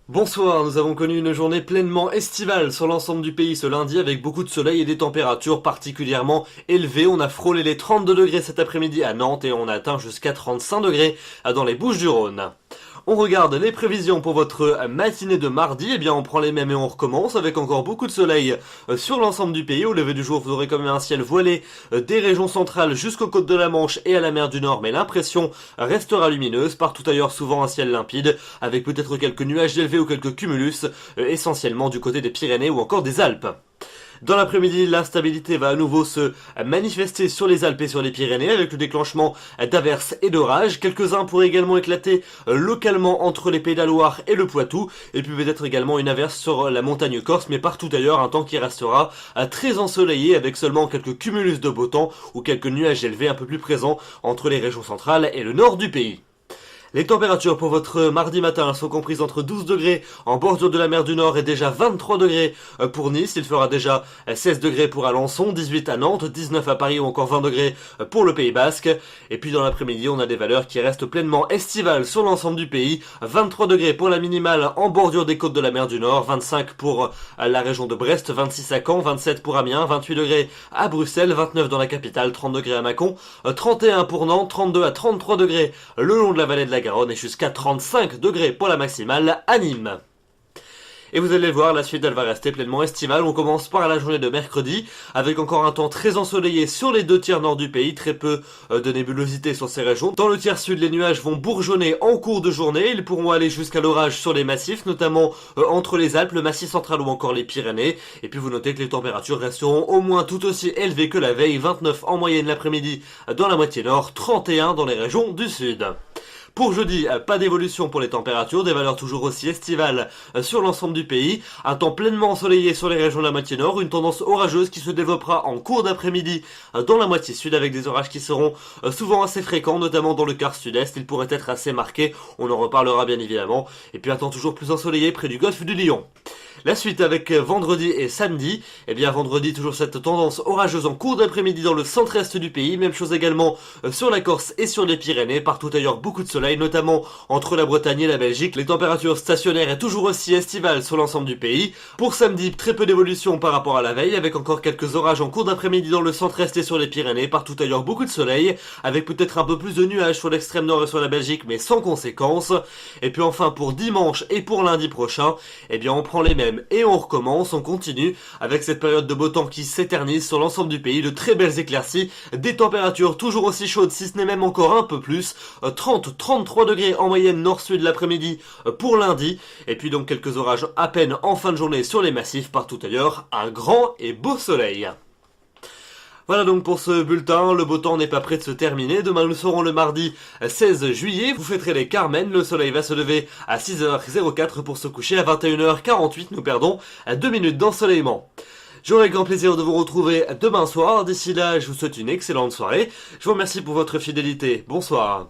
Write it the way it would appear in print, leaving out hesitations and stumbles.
Bonsoir, nous avons connu une journée pleinement estivale sur l'ensemble du pays ce lundi avec beaucoup de soleil et des températures particulièrement élevées. On a frôlé les 32 degrés cet après-midi à Nantes et on a atteint jusqu'à 35 degrés dans les Bouches-du-Rhône. On regarde les prévisions pour votre matinée de mardi, eh bien on prend les mêmes et on recommence avec encore beaucoup de soleil sur l'ensemble du pays. Au lever du jour, vous aurez quand même un ciel voilé des régions centrales jusqu'aux côtes de la Manche et à la mer du Nord, mais l'impression restera lumineuse. Partout ailleurs, souvent un ciel limpide, avec peut-être quelques nuages élevés ou quelques cumulus, essentiellement du côté des Pyrénées ou encore des Alpes. Dans l'après-midi, l'instabilité va à nouveau se manifester sur les Alpes et sur les Pyrénées avec le déclenchement d'averses et d'orages. Quelques-uns pourraient également éclater localement entre les Pays de la Loire et le Poitou. Et puis peut-être également une averse sur la montagne corse, mais partout ailleurs, un temps qui restera très ensoleillé avec seulement quelques cumulus de beau temps ou quelques nuages élevés un peu plus présents entre les régions centrales et le nord du pays. Les températures pour votre mardi matin sont comprises entre 12 degrés en bordure de la mer du Nord et déjà 23 degrés pour Nice. Il fera déjà 16 degrés pour Alençon, 18 à Nantes, 19 à Paris ou encore 20 degrés pour le Pays Basque. Et puis dans l'après-midi, on a des valeurs qui restent pleinement estivales sur l'ensemble du pays. 23 degrés pour la minimale en bordure des côtes de la mer du Nord, 25 pour la région de Brest, 26 à Caen, 27 pour Amiens, 28 degrés à Bruxelles, 29 dans la capitale, 30 degrés à Mâcon, 31 pour Nantes, 32 à 33 degrés le long de la vallée de la Garonne et jusqu'à 35 degrés pour la maximale à Nîmes. Et vous allez le voir, la suite elle va rester pleinement estivale. On commence par la journée de mercredi, avec encore un temps très ensoleillé sur les deux tiers nord du pays, très peu de nébulosité sur ces régions. Dans le tiers sud, les nuages vont bourgeonner en cours de journée, ils pourront aller jusqu'à l'orage sur les massifs, notamment entre les Alpes, le Massif central ou encore les Pyrénées. Et puis vous notez que les températures resteront au moins tout aussi élevées que la veille, 29 en moyenne l'après-midi dans la moitié nord, 31 dans les régions du sud. Pour jeudi, pas d'évolution pour les températures, des valeurs toujours aussi estivales sur l'ensemble du pays, un temps pleinement ensoleillé sur les régions de la moitié nord, une tendance orageuse qui se développera en cours d'après-midi dans la moitié sud avec des orages qui seront souvent assez fréquents, notamment dans le quart sud-est, ils pourraient être assez marqués, on en reparlera bien évidemment, et puis un temps toujours plus ensoleillé près du golfe du Lion. La suite avec vendredi et samedi, eh bien vendredi toujours cette tendance orageuse en cours d'après-midi dans le centre-est du pays, même chose également sur la Corse et sur les Pyrénées, partout ailleurs beaucoup de soleil, notamment entre la Bretagne et la Belgique, les températures stationnaires et toujours aussi estivales sur l'ensemble du pays. Pour samedi, très peu d'évolution par rapport à la veille, avec encore quelques orages en cours d'après-midi dans le centre-est et sur les Pyrénées, partout ailleurs beaucoup de soleil, avec peut-être un peu plus de nuages sur l'extrême nord et sur la Belgique, mais sans conséquence. Et puis enfin pour dimanche et pour lundi prochain, eh bien on prend les mêmes et on recommence, on continue avec cette période de beau temps qui s'éternise sur l'ensemble du pays, de très belles éclaircies, des températures toujours aussi chaudes si ce n'est même encore un peu plus, 30-33 degrés en moyenne nord-sud l'après-midi pour lundi, et puis donc quelques orages à peine en fin de journée sur les massifs, partout ailleurs un grand et beau soleil. Voilà donc pour ce bulletin, le beau temps n'est pas prêt de se terminer. Demain nous serons le mardi 16 juillet, vous fêterez les Carmen, le soleil va se lever à 6h04 pour se coucher à 21h48, nous perdons 2 minutes d'ensoleillement. J'aurai grand plaisir de vous retrouver demain soir, d'ici là je vous souhaite une excellente soirée, je vous remercie pour votre fidélité, bonsoir.